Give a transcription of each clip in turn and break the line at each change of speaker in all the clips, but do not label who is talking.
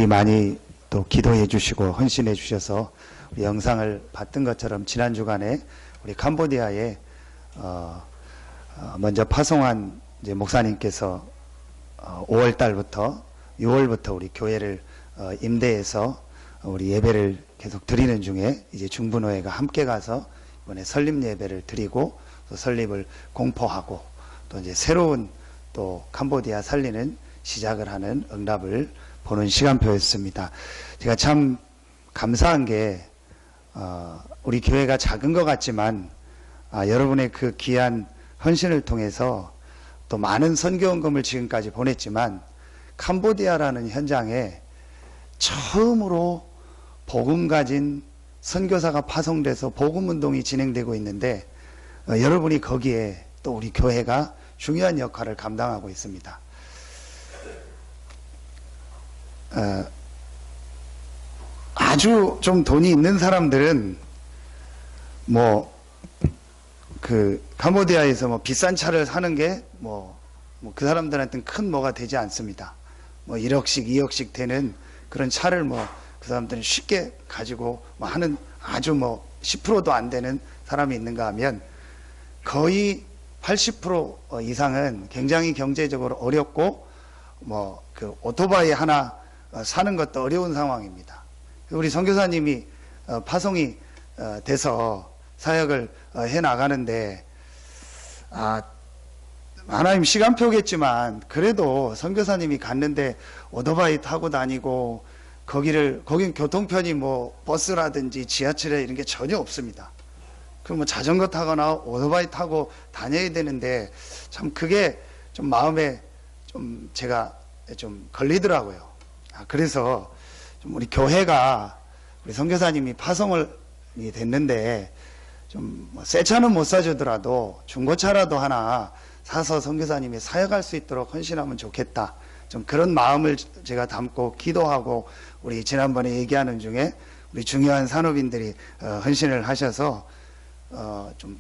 여러분들이 많이 또 기도해 주시고 헌신해 주셔서 우리 영상을 봤던 것처럼 지난 주간에 우리 캄보디아에 먼저 파송한 이제 목사님께서 5월 달부터 6월부터 우리 교회를 임대해서 우리 예배를 계속 드리는 중에 이제 중분호회가 함께 가서 이번에 설립 예배를 드리고 또 설립을 공포하고 또 이제 새로운 또 캄보디아 살리는 시작을 하는 응답을 보는 시간표였습니다. 제가 참 감사한 게 우리 교회가 작은 것 같지만 여러분의 그 귀한 헌신을 통해서 또 많은 선교원금을 지금까지 보냈지만 캄보디아라는 현장에 처음으로 복음 가진 선교사가 파송돼서 복음운동이 진행되고 있는데 여러분이 거기에 또 우리 교회가 중요한 역할을 감당하고 있습니다. 아주 좀 돈이 있는 사람들은 캄보디아에서 비싼 차를 사는 게 그 사람들한테는 큰 뭐가 되지 않습니다. 1억씩 2억씩 되는 그런 차를 그 사람들은 쉽게 가지고 하는 아주 10%도 안 되는 사람이 있는가 하면 거의 80% 이상은 굉장히 경제적으로 어렵고 그 오토바이 하나 사는 것도 어려운 상황입니다. 우리 선교사님이 파송이 돼서 사역을 해 나가는데 하나님 시간표겠지만 그래도 선교사님이 갔는데 오토바이 타고 다니고 거긴 교통편이 버스라든지 지하철에 이런 게 전혀 없습니다. 그럼 자전거 타거나 오토바이 타고 다녀야 되는데 참 그게 좀 마음에 좀 제가 좀 걸리더라고요. 그래서 좀 우리 교회가 우리 선교사님이 파송을 됐는데 좀 새 차는 못 사주더라도 중고차라도 하나 사서 선교사님이 사역할 수 있도록 헌신하면 좋겠다. 좀 그런 마음을 제가 담고 기도하고 우리 지난번에 얘기하는 중에 우리 중요한 산업인들이 헌신을 하셔서 좀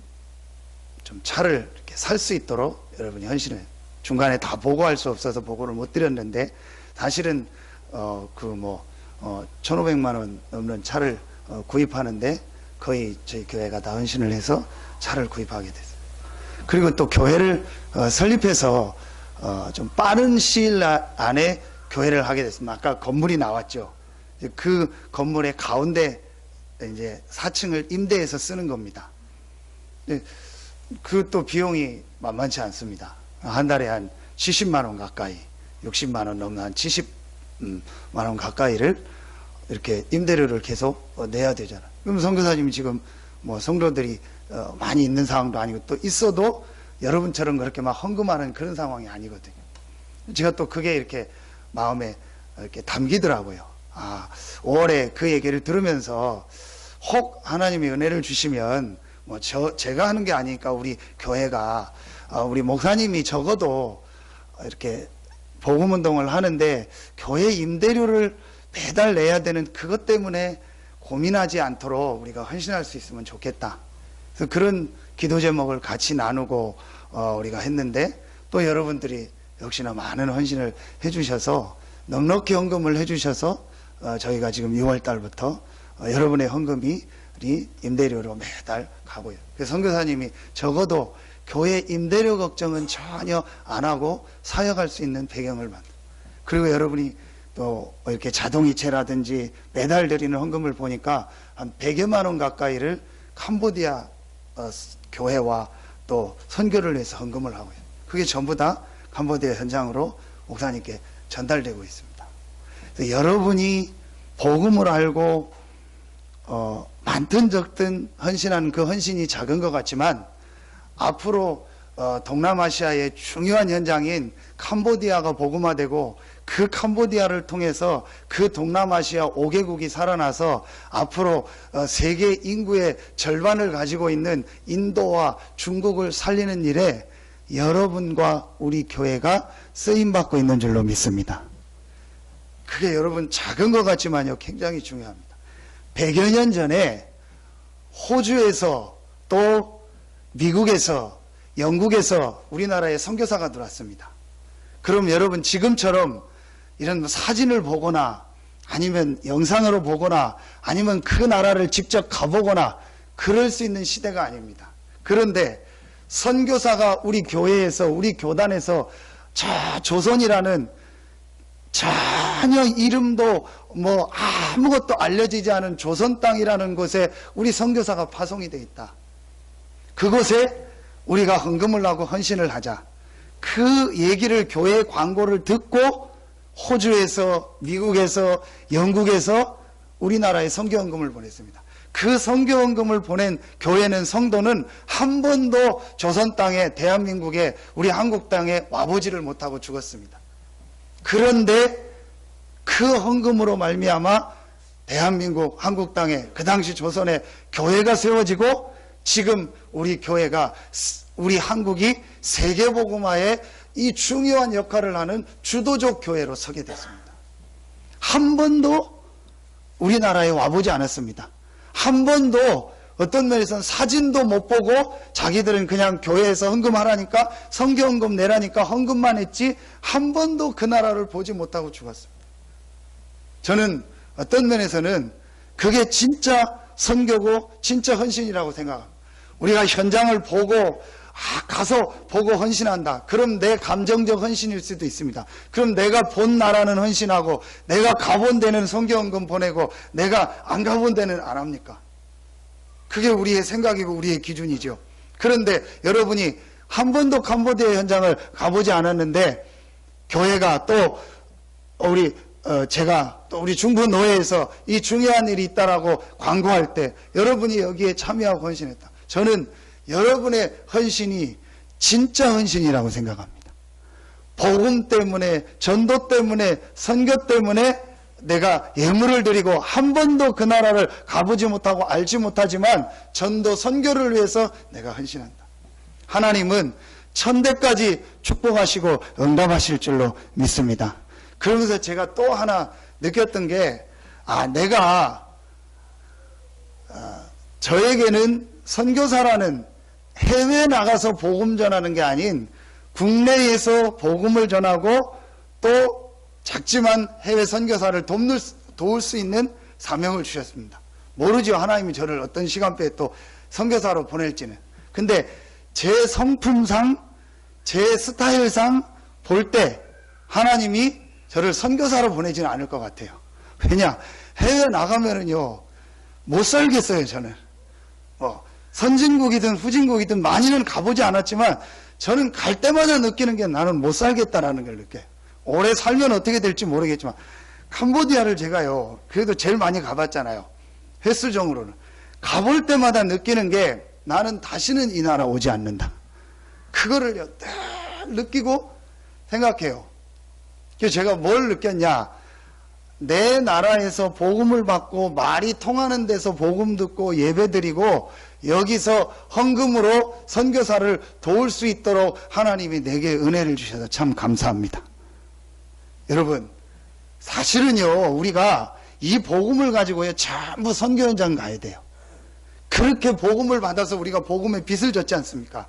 차를 이렇게 살 수 있도록 여러분이 헌신을 중간에 다 보고할 수 없어서 보고를 못 드렸는데 사실은 1,500만 원 넘는 차를 구입하는데 거의 저희 교회가 다 헌신을 해서 차를 구입하게 됐어요. 그리고 또 교회를 설립해서 좀 빠른 시일 안에 교회를 하게 됐습니다. 아까 건물이 나왔죠. 그 건물의 가운데 이제 4층을 임대해서 쓰는 겁니다. 그것도 비용이 만만치 않습니다. 한 달에 한 70만 원 가까이, 60만 원 넘는 한 70만 원 가까이를 이렇게 임대료를 계속 내야 되잖아요. 그럼 선교사님이 지금 성도들이 많이 있는 상황도 아니고 또 있어도 여러분처럼 그렇게 막 헌금하는 그런 상황이 아니거든요. 제가 또 그게 이렇게 마음에 이렇게 담기더라고요. 5월에 그 얘기를 들으면서 혹 하나님이 은혜를 주시면 제가 하는 게 아니니까 우리 교회가 우리 목사님이 적어도 이렇게 복음운동을 하는데 교회 임대료를 매달 내야 되는 그것 때문에 고민하지 않도록 우리가 헌신할 수 있으면 좋겠다. 그래서 그런 기도 제목을 같이 나누고 우리가 했는데 또 여러분들이 역시나 많은 헌신을 해주셔서 넉넉히 헌금을 해주셔서 저희가 지금 6월 달부터 여러분의 헌금이 우리 임대료로 매달 가고요. 그래서 선교사님이 적어도 교회 임대료 걱정은 전혀 안 하고 사역할 수 있는 배경을 만들. 그리고 여러분이 또 이렇게 자동이체라든지 매달 드리는 헌금을 보니까 한 100여만 원 가까이를 캄보디아 교회와 또 선교를 위해서 헌금을 하고요. 그게 전부 다 캄보디아 현장으로 목사님께 전달되고 있습니다. 그래서 여러분이 복음을 알고 많든 적든 헌신하는 그 헌신이 작은 것 같지만 앞으로 동남아시아의 중요한 현장인 캄보디아가 복음화되고 그 캄보디아를 통해서 그 동남아시아 5개국이 살아나서 앞으로 세계 인구의 절반을 가지고 있는 인도와 중국을 살리는 일에 여러분과 우리 교회가 쓰임받고 있는 줄로 믿습니다. 그게 여러분 작은 것 같지만요 굉장히 중요합니다. 100여 년 전에 호주에서 또 미국에서 영국에서 우리나라에 선교사가 들어왔습니다. 그럼 여러분 지금처럼 이런 사진을 보거나 아니면 영상으로 보거나 아니면 그 나라를 직접 가보거나 그럴 수 있는 시대가 아닙니다. 그런데 선교사가 우리 교회에서 우리 교단에서 저 조선이라는 전혀 이름도 뭐 아무것도 알려지지 않은 조선 땅이라는 곳에 우리 선교사가 파송이 되어 있다. 그곳에 우리가 헌금을 하고 헌신을 하자. 그 얘기를 교회 광고를 듣고 호주에서 미국에서 영국에서 우리나라에 선교헌금을 보냈습니다. 그 선교헌금을 보낸 교회는 성도는 한 번도 조선 땅에 대한민국에 우리 한국 땅에 와보지를 못하고 죽었습니다. 그런데 그 헌금으로 말미암아 대한민국 한국 땅에 그 당시 조선에 교회가 세워지고 지금 우리 교회가 우리 한국이 세계복음화에 이 중요한 역할을 하는 주도적 교회로 서게 됐습니다. 한 번도 우리나라에 와보지 않았습니다. 한 번도 어떤 면에서는 사진도 못 보고 자기들은 그냥 교회에서 헌금하라니까 선교헌금 내라니까 헌금만 했지 한 번도 그 나라를 보지 못하고 죽었습니다. 저는 어떤 면에서는 그게 진짜 선교고 진짜 헌신이라고 생각합니다. 우리가 현장을 보고 가서 보고 헌신한다. 그럼 내 감정적 헌신일 수도 있습니다. 그럼 내가 본 나라는 헌신하고 내가 가본 데는 선교헌금 보내고 내가 안 가본 데는 안 합니까? 그게 우리의 생각이고 우리의 기준이죠. 그런데 여러분이 한 번도 캄보디아 현장을 가보지 않았는데 교회가 또 제가 또 우리 중부 노회에서 이 중요한 일이 있다라고 광고할 때 여러분이 여기에 참여하고 헌신했다. 저는 여러분의 헌신이 진짜 헌신이라고 생각합니다. 복음 때문에, 전도 때문에, 선교 때문에 내가 예물을 드리고 한 번도 그 나라를 가보지 못하고 알지 못하지만 전도 선교를 위해서 내가 헌신한다. 하나님은 천대까지 축복하시고 응답하실 줄로 믿습니다. 그러면서 제가 또 하나 느꼈던 게 내가 저에게는 선교사라는 해외 나가서 복음 전하는 게 아닌 국내에서 복음을 전하고 또 작지만 해외 선교사를 도울 수 있는 사명을 주셨습니다. 모르죠. 하나님이 저를 어떤 시간대에 또 선교사로 보낼지는. 근데 제 성품상 제 스타일상 볼 때 하나님이 저를 선교사로 보내지는 않을 것 같아요. 왜냐? 해외 나가면은요 못 살겠어요. 저는 선진국이든 후진국이든 많이는 가보지 않았지만 저는 갈 때마다 느끼는 게 나는 못 살겠다라는 걸 느껴요. 오래 살면 어떻게 될지 모르겠지만 캄보디아를 제가요 그래도 제일 많이 가봤잖아요. 횟수적으로는 가볼 때마다 느끼는 게 나는 다시는 이 나라 오지 않는다. 그거를요 늘 느끼고 생각해요. 그래서 제가 뭘 느꼈냐, 내 나라에서 복음을 받고 말이 통하는 데서 복음 듣고 예배 드리고 여기서 헌금으로 선교사를 도울 수 있도록 하나님이 내게 은혜를 주셔서 참 감사합니다. 여러분 사실은요 우리가 이 복음을 가지고요 전부 선교 현장 가야 돼요. 그렇게 복음을 받아서 우리가 복음의 빚을 졌지 않습니까?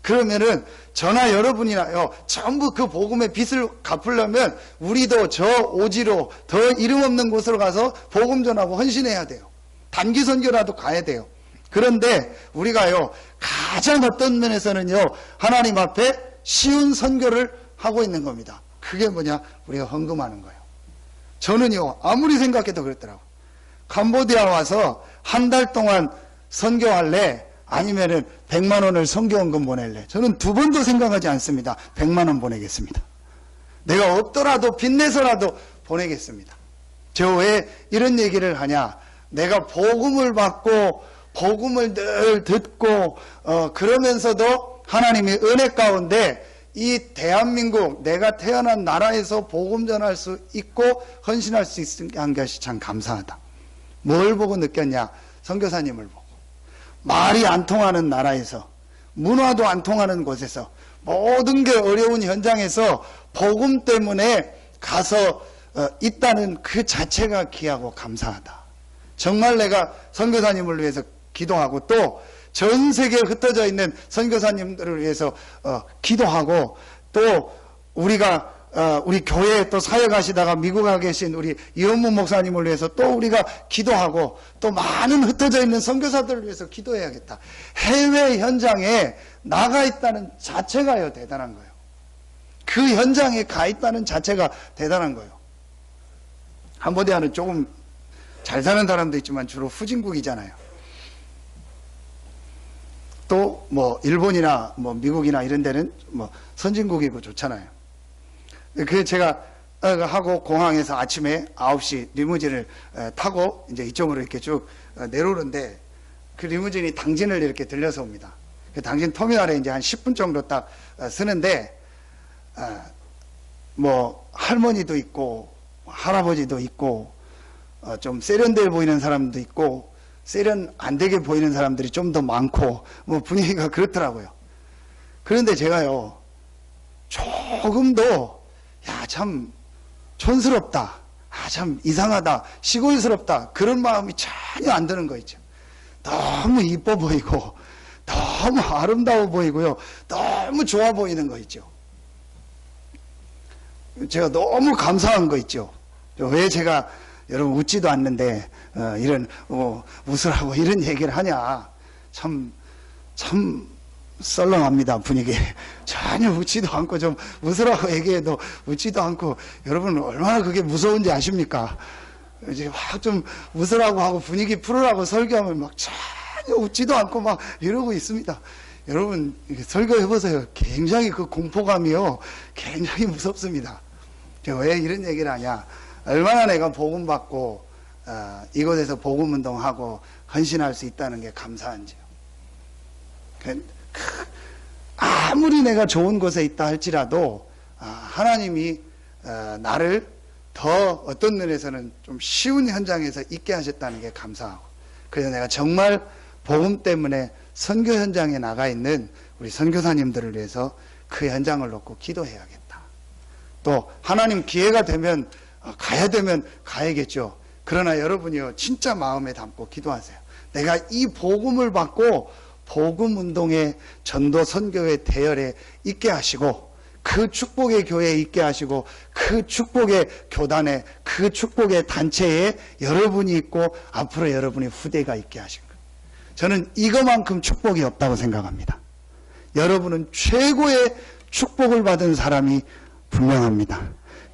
그러면은 저나 여러분이나요 전부 그 복음의 빚을 갚으려면 우리도 저 오지로 더 이름 없는 곳으로 가서 복음 전하고 헌신해야 돼요. 단기 선교라도 가야 돼요. 그런데 우리가요 가장 어떤 면에서는요 하나님 앞에 쉬운 선교를 하고 있는 겁니다. 그게 뭐냐? 우리가 헌금하는 거예요. 저는요 아무리 생각해도 그렇더라고요. 캄보디아 와서 한 달 동안 선교할래? 아니면은 100만 원을 선교헌금 보낼래? 저는 두 번도 생각하지 않습니다. 100만 원 보내겠습니다. 내가 없더라도 빚내서라도 보내겠습니다. 저 왜 이런 얘기를 하냐? 내가 복음을 받고 복음을 늘 듣고 그러면서도 하나님의 은혜 가운데 이 대한민국 내가 태어난 나라에서 복음 전할 수 있고 헌신할 수 있는 것이 참 감사하다. 뭘 보고 느꼈냐? 선교사님을 보고. 말이 안 통하는 나라에서 문화도 안 통하는 곳에서 모든 게 어려운 현장에서 복음 때문에 가서 있다는 그 자체가 귀하고 감사하다. 정말 내가 선교사님을 위해서 기도하고 또 전 세계에 흩어져 있는 선교사님들을 위해서 기도하고 또 우리가 우리 교회에 또 사역하시다가 미국에 계신 우리 이원무 목사님을 위해서 또 우리가 기도하고 또 많은 흩어져 있는 선교사들을 위해서 기도해야겠다. 해외 현장에 나가 있다는 자체가요 대단한 거예요. 그 현장에 가 있다는 자체가 대단한 거예요. 캄보디아는 조금 잘 사는 사람도 있지만 주로 후진국이잖아요. 또 뭐 일본이나 뭐 미국이나 이런 데는 뭐 선진국이고 좋잖아요. 그 제가 하고 공항에서 아침에 9시 리무진을 타고 이제 이쪽으로 이렇게 쭉 내려오는데 그 리무진이 당진을 이렇게 들려서 옵니다. 그 당진 터미널에 이제 한 10분 정도 딱 서는데 뭐 할머니도 있고 할아버지도 있고 좀 세련돼 보이는 사람도 있고 세련 안 되게 보이는 사람들이 좀 더 많고 뭐 분위기가 그렇더라고요. 그런데 제가요 조금도 야 참 촌스럽다, 참 이상하다, 시골스럽다 그런 마음이 전혀 안 드는 거 있죠. 너무 이뻐 보이고 너무 아름다워 보이고요, 너무 좋아 보이는 거 있죠. 제가 너무 감사한 거 있죠. 왜 제가 여러분 웃지도 않는데 이런 웃으라고 이런 얘기를 하냐. 참 썰렁합니다, 분위기. 전혀 웃지도 않고 좀 웃으라고 얘기해도 웃지도 않고, 여러분 얼마나 그게 무서운지 아십니까? 이제 막 좀 웃으라고 하고 분위기 풀으라고 설교하면 막 전혀 웃지도 않고 막 이러고 있습니다. 여러분 설교해보세요. 굉장히 그 공포감이요 굉장히 무섭습니다. 왜 이런 얘기를 하냐. 얼마나 내가 복음 받고 이곳에서 복음 운동하고 헌신할 수 있다는 게 감사한지요. 아무리 내가 좋은 곳에 있다 할지라도 하나님이 나를 더 어떤 면에서는 좀 쉬운 현장에서 있게 하셨다는 게 감사하고, 그래서 내가 정말 복음 때문에 선교 현장에 나가 있는 우리 선교사님들을 위해서 그 현장을 놓고 기도해야겠다. 또 하나님 기회가 되면 가야 되면 가야겠죠. 그러나 여러분이요 진짜 마음에 담고 기도하세요. 내가 이 복음을 받고 복음 운동의 전도 선교의 대열에 있게 하시고, 그 축복의 교회에 있게 하시고, 그 축복의 교단에, 그 축복의 단체에 여러분이 있고 앞으로 여러분의 후대가 있게 하신 거예요. 저는 이거만큼 축복이 없다고 생각합니다. 여러분은 최고의 축복을 받은 사람이 분명합니다.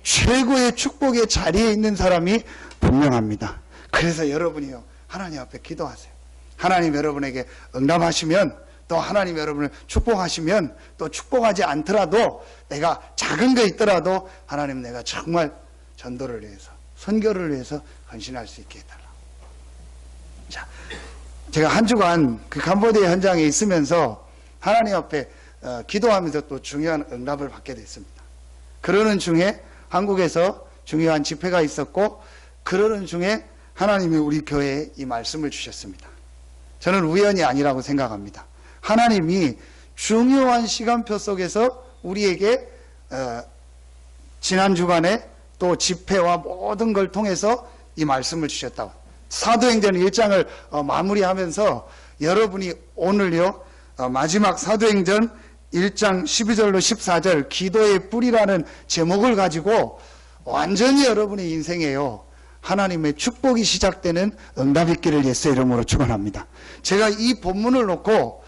최고의 축복의 자리에 있는 사람이 분명합니다. 그래서 여러분이요 하나님 앞에 기도하세요. 하나님 여러분에게 응답하시면, 또 하나님 여러분을 축복하시면, 또 축복하지 않더라도 내가 작은 게 있더라도 하나님 내가 정말 전도를 위해서 선교를 위해서 헌신할 수 있게 해달라. 자, 제가 한 주간 그 캄보디아 현장에 있으면서 하나님 앞에 기도하면서 또 중요한 응답을 받게 됐습니다. 그러는 중에 한국에서 중요한 집회가 있었고, 그러는 중에 하나님이 우리 교회에 이 말씀을 주셨습니다. 저는 우연이 아니라고 생각합니다. 하나님이 중요한 시간표 속에서 우리에게 지난 주간에 또 집회와 모든 걸 통해서 이 말씀을 주셨다고. 사도행전 1장을 마무리하면서 여러분이 오늘요 마지막 사도행전 1장 12절로 14절 기도의 뿌리라는 제목을 가지고 완전히 여러분의 인생에요 하나님의 축복이 시작되는 응답 있기를 예수의 이름으로 축원합니다. 제가 이 본문을 놓고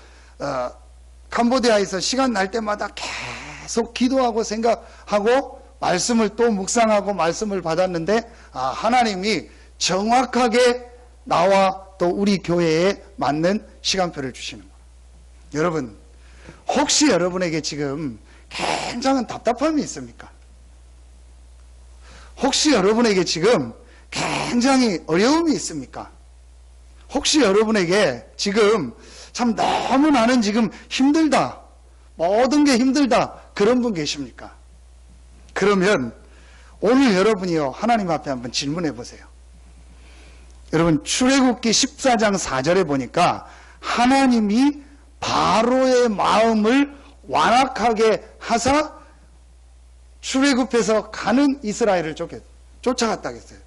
캄보디아에서 시간 날 때마다 계속 기도하고 생각하고 말씀을 또 묵상하고 말씀을 받았는데, 하나님이 정확하게 나와 또 우리 교회에 맞는 시간표를 주시는 거예요. 여러분 혹시 여러분에게 지금 굉장한 답답함이 있습니까? 혹시 여러분에게 지금 굉장히 어려움이 있습니까? 혹시 여러분에게 지금 참 너무 나는 지금 힘들다, 모든 게 힘들다, 그런 분 계십니까? 그러면 오늘 여러분이요 하나님 앞에 한번 질문해 보세요. 여러분 출애굽기 14장 4절에 보니까 하나님이 바로의 마음을 완악하게 하사 출애굽해서 가는 이스라엘을 쫓아갔다 했어요.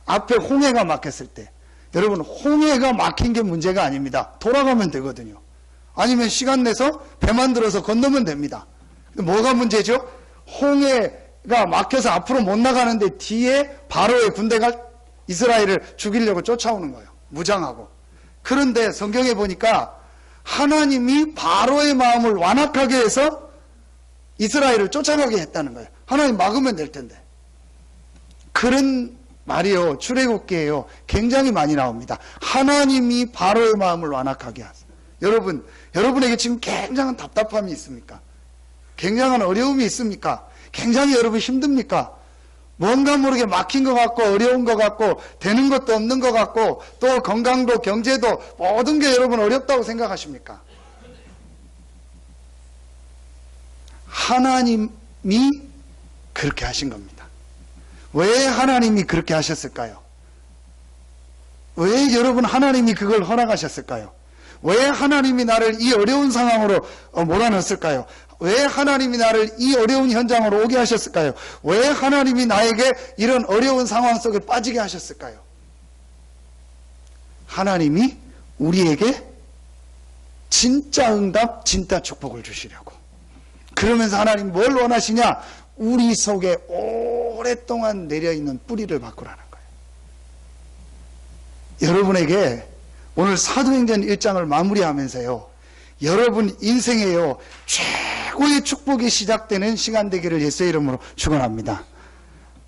앞에 홍해가 막혔을 때, 여러분 홍해가 막힌 게 문제가 아닙니다. 돌아가면 되거든요. 아니면 시간 내서 배 만들어서 건너면 됩니다. 뭐가 문제죠? 홍해 막혀서 앞으로 못 나가는데 뒤에 바로의 군대가 이스라엘을 죽이려고 쫓아오는 거예요. 무장하고. 그런데 성경에 보니까 하나님이 바로의 마음을 완악하게 해서 이스라엘을 쫓아가게 했다는 거예요. 하나님 막으면 될 텐데. 그런 말이요, 출애굽기에요, 굉장히 많이 나옵니다. 하나님이 바로의 마음을 완악하게 하세요. 여러분에게 지금 굉장한 답답함이 있습니까? 굉장한 어려움이 있습니까? 굉장히 여러분 힘듭니까? 뭔가 모르게 막힌 것 같고 어려운 것 같고 되는 것도 없는 것 같고 또 건강도 경제도 모든 게 여러분 어렵다고 생각하십니까? 하나님이 그렇게 하신 겁니다. 왜 하나님이 그렇게 하셨을까요? 왜 여러분 하나님이 그걸 허락하셨을까요? 왜 하나님이 나를 이 어려운 상황으로 몰아넣었을까요? 왜 하나님이 나를 이 어려운 현장으로 오게 하셨을까요? 왜 하나님이 나에게 이런 어려운 상황 속에 빠지게 하셨을까요? 하나님이 우리에게 진짜 응답, 진짜 축복을 주시려고. 그러면서 하나님 뭘 원하시냐? 우리 속에 오랫동안 내려있는 뿌리를 바꾸라는 거예요. 여러분에게 오늘 사도행전 1장을 마무리하면서요, 여러분 인생에요, 최고의 축복이 시작되는 시간 되기를 예수의 이름으로 축원합니다.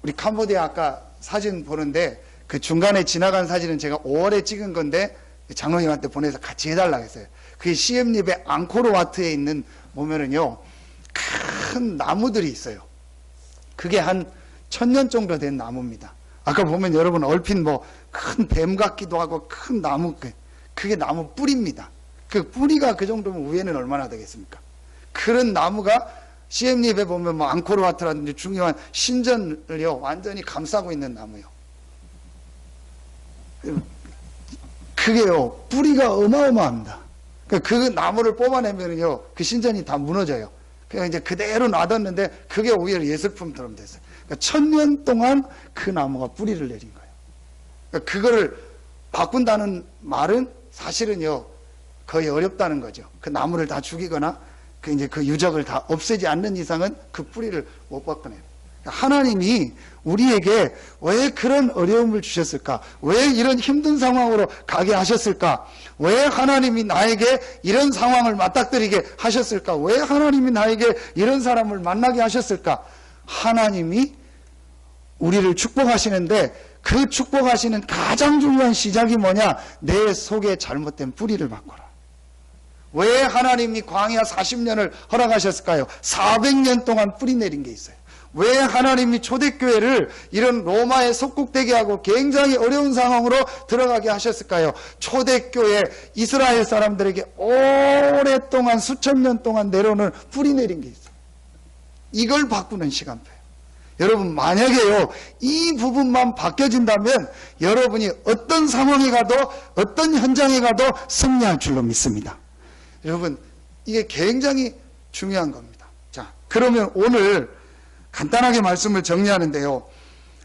우리 캄보디아 아까 사진 보는데 그 중간에 지나간 사진은 제가 5월에 찍은 건데 장로님한테 보내서 같이 해달라고 했어요. 그게 시엠립의 앙코르와트에 있는 보면은요, 큰 나무들이 있어요. 그게 한 1000년 정도 된 나무입니다. 아까 보면 여러분 얼핏 뭐 큰 뱀 같기도 하고 큰 나무, 그게 나무 뿌리입니다. 그 뿌리가 그 정도면 위에는 얼마나 되겠습니까? 그런 나무가 시엠립에 보면 뭐 앙코르와트라든지 중요한 신전을요 완전히 감싸고 있는 나무요. 그게요 뿌리가 어마어마합니다. 그 나무를 뽑아내면요 그 신전이 다 무너져요. 그냥 이제 그대로 놔뒀는데 그게 오히려 예술품처럼 됐어요. 그러니까 1000년 동안 그 나무가 뿌리를 내린 거예요. 그러니까 그거를 바꾼다는 말은 사실은요 거의 어렵다는 거죠. 그 나무를 다 죽이거나 이제 그 유적을 다 없애지 않는 이상은 그 뿌리를 못 바꿔내요. 하나님이 우리에게 왜 그런 어려움을 주셨을까? 왜 이런 힘든 상황으로 가게 하셨을까? 왜 하나님이 나에게 이런 상황을 맞닥뜨리게 하셨을까? 왜 하나님이 나에게 이런 사람을 만나게 하셨을까? 하나님이 우리를 축복하시는데 그 축복하시는 가장 중요한 시작이 뭐냐? 내 속에 잘못된 뿌리를 바꿔라. 왜 하나님이 광야 40년을 허락하셨을까요? 400년 동안 뿌리 내린 게 있어요. 왜 하나님이 초대교회를 이런 로마에 속국되게 하고 굉장히 어려운 상황으로 들어가게 하셨을까요? 초대교회 이스라엘 사람들에게 오랫동안 수천 년 동안 내려오는 뿌리 내린 게 있어요. 이걸 바꾸는 시간표예요. 여러분 만약에요 이 부분만 바뀌어진다면 여러분이 어떤 상황에 가도 어떤 현장에 가도 승리할 줄로 믿습니다. 여러분 이게 굉장히 중요한 겁니다. 자, 그러면 오늘 간단하게 말씀을 정리하는데요,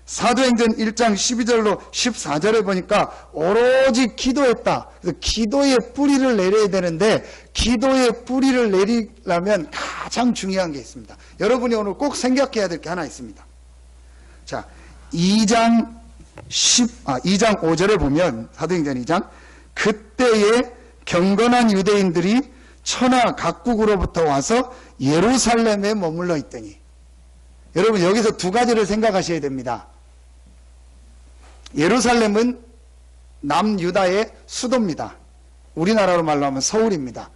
사도행전 1장 12절로 14절에 보니까 오로지 기도했다. 그래서 기도의 뿌리를 내려야 되는데 기도의 뿌리를 내리려면 가장 중요한 게 있습니다. 여러분이 오늘 꼭 생각해야 될 게 하나 있습니다. 자, 2장 5절에 보면 사도행전 2장, 그때에 경건한 유대인들이 천하 각국으로부터 와서 예루살렘에 머물러 있더니, 여러분 여기서 두 가지를 생각하셔야 됩니다. 예루살렘은 남유다의 수도입니다. 우리나라로 말로 하면 서울입니다.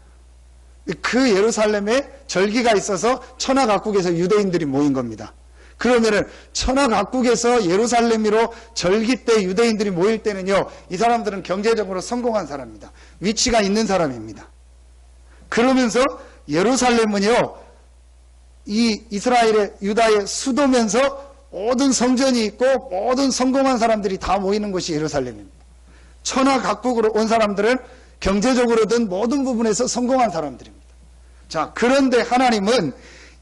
그 예루살렘에 절기가 있어서 천하 각국에서 유대인들이 모인 겁니다. 그러면은 천하 각국에서 예루살렘으로 절기 때 유대인들이 모일 때는요, 이 사람들은 경제적으로 성공한 사람입니다. 위치가 있는 사람입니다. 그러면서 예루살렘은요, 이 이스라엘의 유다의 수도면서 모든 성전이 있고 모든 성공한 사람들이 다 모이는 곳이 예루살렘입니다. 천하 각국으로 온 사람들은 경제적으로든 모든 부분에서 성공한 사람들입니다. 자, 그런데 하나님은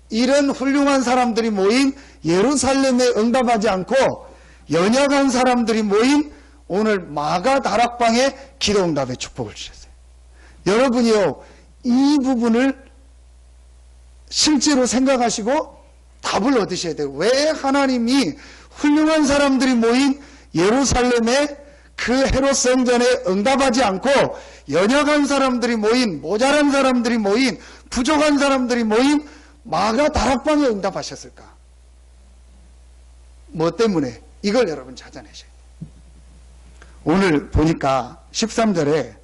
이런 훌륭한 사람들이 모인 예루살렘에 응답하지 않고 연약한 사람들이 모인 오늘 마가 다락방에 기도 응답의 축복을 주셨어요. 여러분이요 이 부분을 실제로 생각하시고 답을 얻으셔야 돼요. 왜 하나님이 훌륭한 사람들이 모인 예루살렘에 그 헤롯 성전에 응답하지 않고 연약한 사람들이 모인, 모자란 사람들이 모인, 부족한 사람들이 모인 마가 다락방에 응답하셨을까? 뭐 때문에? 이걸 여러분 찾아내셔야 돼요. 오늘 보니까 13절에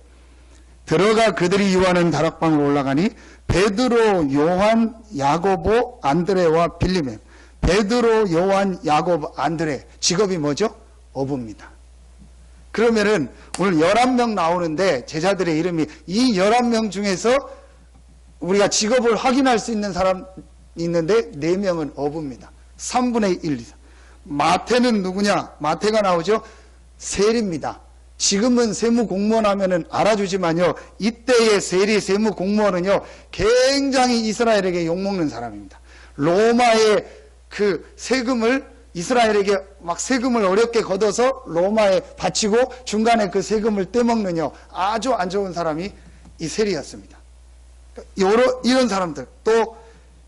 들어가 그들이 유하는 다락방으로 올라가니 베드로, 요한, 야고보, 안드레와 빌리멘. 베드로, 요한, 야고보, 안드레. 직업이 뭐죠? 어부입니다. 그러면은 오늘 11명 나오는데 제자들의 이름이 이 11명 중에서 우리가 직업을 확인할 수 있는 사람이 있는데 4명은 어부입니다. 3분의 1 이상. 마태는 누구냐? 마태가 나오죠? 세리입니다. 지금은 세무공무원 하면은 알아주지만요, 이때의 세리 세무공무원은요, 굉장히 이스라엘에게 욕먹는 사람입니다. 로마의 그 세금을 이스라엘에게 막 세금을 어렵게 걷어서 로마에 바치고 중간에 그 세금을 떼먹는요, 아주 안 좋은 사람이 이 세리였습니다. 이런 사람들. 또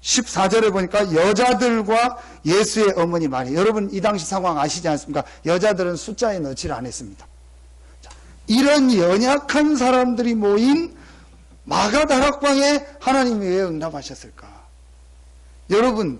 14절에 보니까 여자들과 예수의 어머니 마리. 여러분 이 당시 상황 아시지 않습니까? 여자들은 숫자에 넣지를 않았습니다. 이런 연약한 사람들이 모인 마가 다락방에 하나님이 왜 응답하셨을까? 여러분,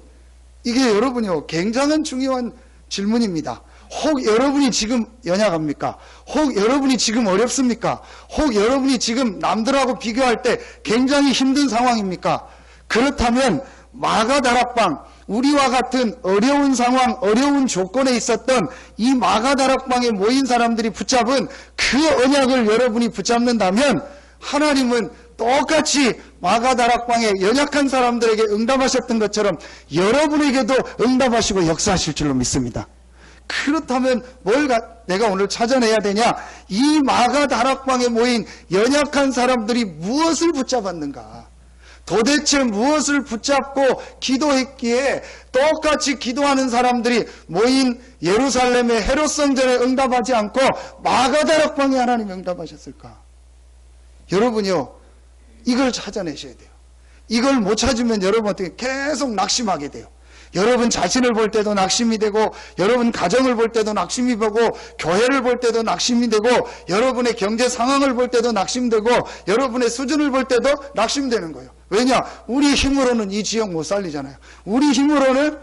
이게 여러분이요, 굉장한 중요한 질문입니다. 혹 여러분이 지금 연약합니까? 혹 여러분이 지금 어렵습니까? 혹 여러분이 지금 남들하고 비교할 때 굉장히 힘든 상황입니까? 그렇다면 마가 다락방, 우리와 같은 어려운 상황, 어려운 조건에 있었던 이 마가 다락방에 모인 사람들이 붙잡은 그 언약을 여러분이 붙잡는다면 하나님은 똑같이 마가 다락방에 연약한 사람들에게 응답하셨던 것처럼 여러분에게도 응답하시고 역사하실 줄로 믿습니다. 그렇다면 내가 오늘 찾아내야 되냐? 이 마가 다락방에 모인 연약한 사람들이 무엇을 붙잡았는가? 도대체 무엇을 붙잡고 기도했기에 똑같이 기도하는 사람들이 모인 예루살렘의 헤롯 성전에 응답하지 않고 마가 다락방에 하나님이 응답하셨을까? 여러분요, 이걸 찾아내셔야 돼요. 이걸 못 찾으면 여러분 어떻게 계속 낙심하게 돼요. 여러분 자신을 볼 때도 낙심이 되고, 여러분 가정을 볼 때도 낙심이 되고, 교회를 볼 때도 낙심이 되고, 여러분의 경제 상황을 볼 때도 낙심되고, 여러분의 수준을 볼 때도 낙심되는 거예요. 왜냐? 우리 힘으로는 이 지역 못 살리잖아요. 우리 힘으로는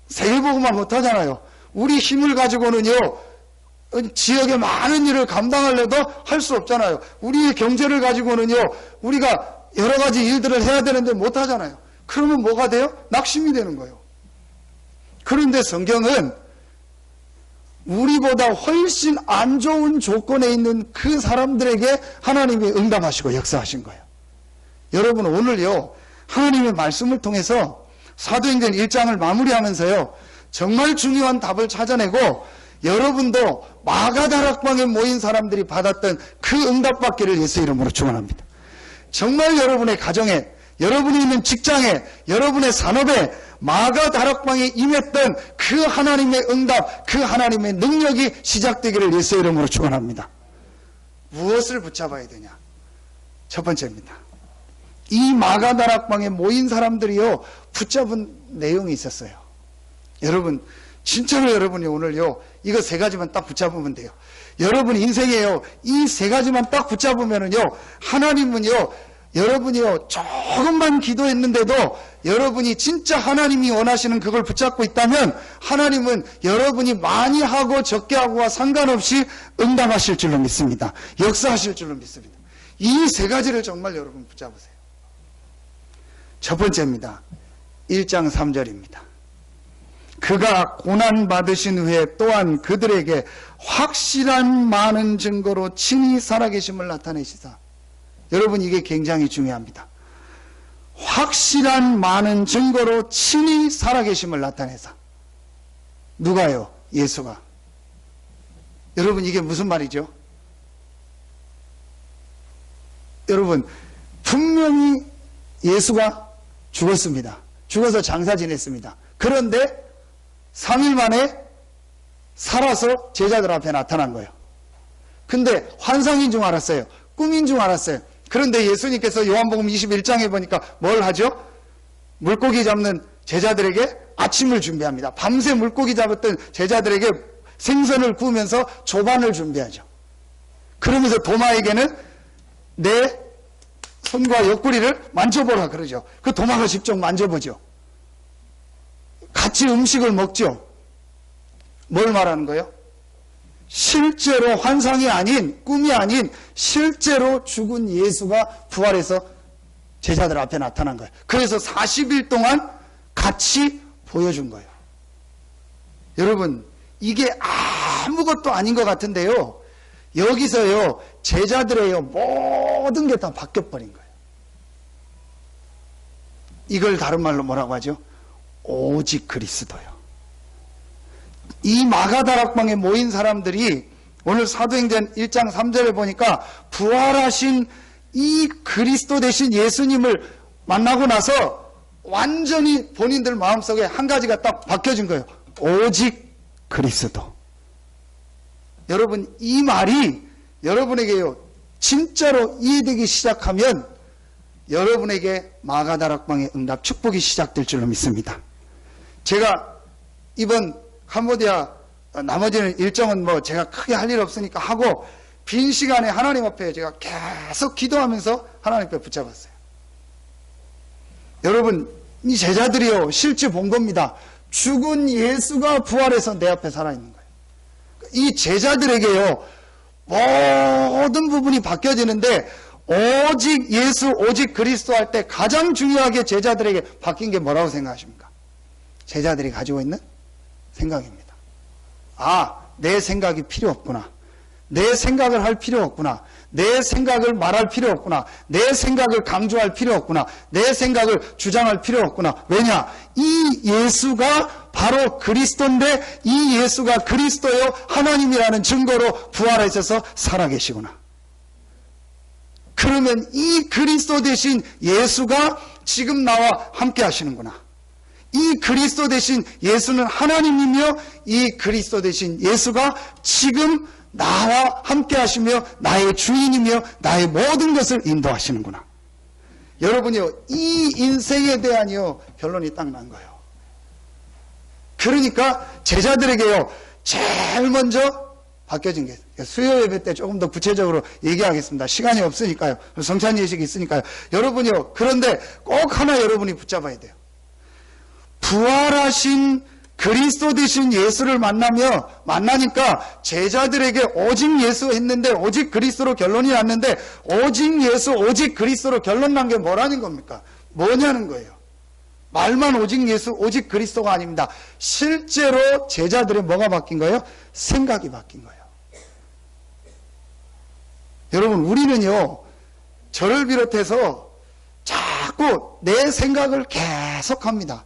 세계복음화 못 하잖아요. 우리 힘을 가지고는요, 지역의 많은 일을 감당하려도 할 수 없잖아요. 우리의 경제를 가지고는요, 우리가 여러 가지 일들을 해야 되는데 못 하잖아요. 그러면 뭐가 돼요? 낙심이 되는 거예요. 그런데 성경은 우리보다 훨씬 안 좋은 조건에 있는 그 사람들에게 하나님이 응답하시고 역사하신 거예요. 여러분 오늘요, 하나님의 말씀을 통해서 사도행전 1장을 마무리하면서요, 정말 중요한 답을 찾아내고 여러분도 마가 다락방에 모인 사람들이 받았던 그 응답받기를 예수 이름으로 축원합니다. 정말 여러분의 가정에, 여러분이 있는 직장에, 여러분의 산업에 마가 다락방에 임했던 그 하나님의 응답, 그 하나님의 능력이 시작되기를 예수 이름으로 축원합니다. 무엇을 붙잡아야 되냐? 첫 번째입니다. 이 마가 다락방에 모인 사람들이요, 붙잡은 내용이 있었어요. 여러분, 진짜로 여러분이 오늘요, 이거 3가지만 딱 붙잡으면 돼요. 여러분 인생에요, 이 3가지만 딱 붙잡으면은요, 하나님은요, 여러분이요, 조금만 기도했는데도 여러분이 진짜 하나님이 원하시는 그걸 붙잡고 있다면 하나님은 여러분이 많이 하고 적게 하고와 상관없이 응답하실 줄로 믿습니다. 역사하실 줄로 믿습니다. 이 3가지를 정말 여러분 붙잡으세요. 첫 번째입니다. 1장 3절입니다. 그가 고난받으신 후에 또한 그들에게 확실한 많은 증거로 친히 살아계심을 나타내시사. 여러분 이게 굉장히 중요합니다. 확실한 많은 증거로 친히 살아계심을 나타내사. 누가요? 예수가. 여러분 이게 무슨 말이죠? 여러분 분명히 예수가 죽었습니다. 죽어서 장사 지냈습니다. 그런데 3일 만에 살아서 제자들 앞에 나타난 거예요. 근데 환상인 줄 알았어요. 꿈인 줄 알았어요. 그런데 예수님께서 요한복음 21장에 보니까 뭘 하죠? 물고기 잡는 제자들에게 아침을 준비합니다. 밤새 물고기 잡았던 제자들에게 생선을 구우면서 조반을 준비하죠. 그러면서 도마에게는 내 손과 옆구리를 만져보라 그러죠. 그 도마가 직접 만져보죠. 같이 음식을 먹죠. 뭘 말하는 거예요? 실제로 환상이 아닌, 꿈이 아닌 실제로 죽은 예수가 부활해서 제자들 앞에 나타난 거예요. 그래서 40일 동안 같이 보여준 거예요. 여러분, 이게 아무것도 아닌 것 같은데요, 여기서요 제자들의 모든 게 다 바뀌어버린 거예요. 이걸 다른 말로 뭐라고 하죠? 오직 그리스도요. 이 마가다락방에 모인 사람들이 오늘 사도행전 1장 3절에 보니까 부활하신 이 그리스도 되신 예수님을 만나고 나서 완전히 본인들 마음속에 한 가지가 딱 박혀진 거예요. 오직 그리스도. 여러분, 이 말이 여러분에게요 진짜로 이해되기 시작하면 여러분에게 마가다락방의 응답 축복이 시작될 줄로 믿습니다. 제가 이번 캄보디아 나머지는 일정은 뭐 제가 크게 할 일 없으니까 하고 빈 시간에 하나님 앞에 제가 계속 기도하면서 하나님 앞에 붙잡았어요. 여러분, 이 제자들이요 실제 본 겁니다. 죽은 예수가 부활해서 내 앞에 살아있는 거예요. 이 제자들에게요 모든 부분이 바뀌어지는데 오직 예수, 오직 그리스도 할 때 가장 중요하게 제자들에게 바뀐 게 뭐라고 생각하십니까? 제자들이 가지고 있는 생각입니다. 아, 내 생각이 필요 없구나. 내 생각을 할 필요 없구나. 내 생각을 말할 필요 없구나. 내 생각을 강조할 필요 없구나. 내 생각을 주장할 필요 없구나. 왜냐? 이 예수가 바로 그리스도인데 이 예수가 그리스도요 하나님이라는 증거로 부활하셔서 살아계시구나. 그러면 이 그리스도 대신 예수가 지금 나와 함께 하시는구나. 이 그리스도 대신 예수는 하나님이며 이 그리스도 대신 예수가 지금 나와 함께 하시며 나의 주인이며 나의 모든 것을 인도하시는구나. 여러분이요 이 인생에 대한요 결론이 딱 난 거예요. 그러니까 제자들에게요 제일 먼저 바뀌어진 게 수요 예배 때 조금 더 구체적으로 얘기하겠습니다. 시간이 없으니까요. 성찬 예식이 있으니까요. 여러분이요 그런데 꼭 하나 여러분이 붙잡아야 돼요. 부활하신 그리스도 되신 예수를 만나니까 제자들에게 오직 예수 했는데 오직 그리스도로 결론이 났는데 오직 예수 오직 그리스도로 결론 난 게 뭐라는 겁니까? 뭐냐는 거예요. 말만 오직 예수 오직 그리스도가 아닙니다. 실제로 제자들의 뭐가 바뀐 거예요? 생각이 바뀐 거예요. 여러분, 우리는요 저를 비롯해서 자꾸 내 생각을 계속합니다.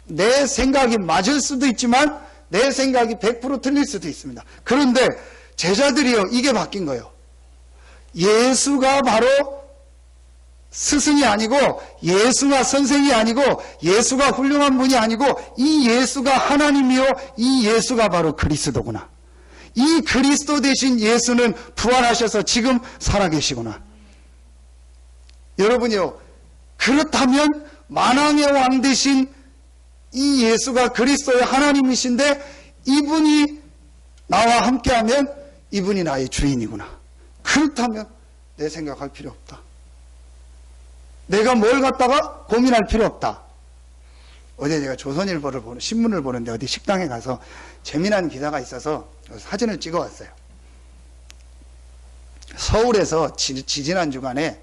내 생각이 맞을 수도 있지만 내 생각이 100% 틀릴 수도 있습니다. 그런데 제자들이요 이게 바뀐 거예요. 예수가 바로 스승이 아니고 예수가 선생이 아니고 예수가 훌륭한 분이 아니고 이 예수가 하나님이요 이 예수가 바로 그리스도구나. 이 그리스도 대신 예수는 부활하셔서 지금 살아계시구나. 여러분이요 그렇다면 만왕의 왕 대신 이 예수가 그리스도의 하나님이신데 이분이 나와 함께하면 이분이 나의 주인이구나. 그렇다면 내 생각할 필요 없다. 내가 뭘 갖다가 고민할 필요 없다. 어제 제가 조선일보를 신문을 보는데 어디 식당에 가서 재미난 기사가 있어서 사진을 찍어 왔어요. 서울에서 지지난 주간에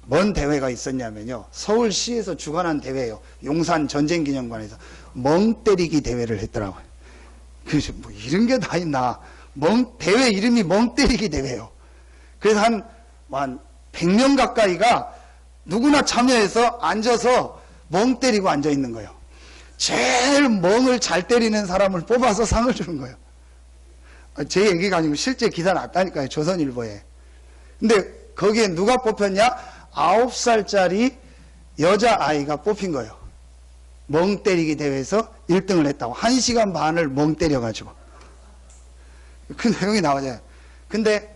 뭔 대회가 있었냐면요. 서울시에서 주관한 대회예요. 용산 전쟁기념관에서 멍 때리기 대회를 했더라고요. 그래서 뭐 이런 게 다 있나. 대회 이름이 멍 때리기 대회예요. 그래서 한 100명 가까이가 누구나 참여해서 앉아서 멍 때리고 앉아 있는 거예요. 제일 멍을 잘 때리는 사람을 뽑아서 상을 주는 거예요. 제 얘기가 아니고 실제 기사 났다니까요. 조선일보에. 근데 거기에 누가 뽑혔냐? 9살짜리 여자아이가 뽑힌 거예요. 멍 때리기 대회에서 1등을 했다고. 1시간 반을 멍 때려가지고. 그 내용이 나오잖아요. 근데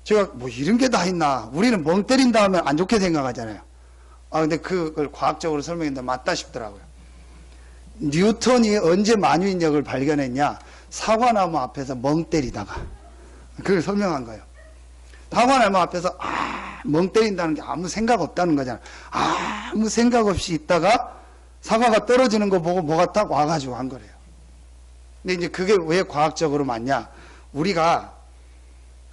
제가 뭐 이런 게 다 있나. 우리는 멍 때린다 하면 안 좋게 생각하잖아요. 근데 그걸 과학적으로 설명했는데 맞다 싶더라고요. 뉴턴이 언제 만유인력을 발견했냐? 사과나무 앞에서 멍 때리다가. 그걸 설명한 거예요. 사과나무 앞에서 멍 때린다는 게 아무 생각 없다는 거잖아. 아무 생각 없이 있다가 사과가 떨어지는 거 보고 뭐가 딱 와가지고 한 거래요. 근데 이제 그게 왜 과학적으로 맞냐? 우리가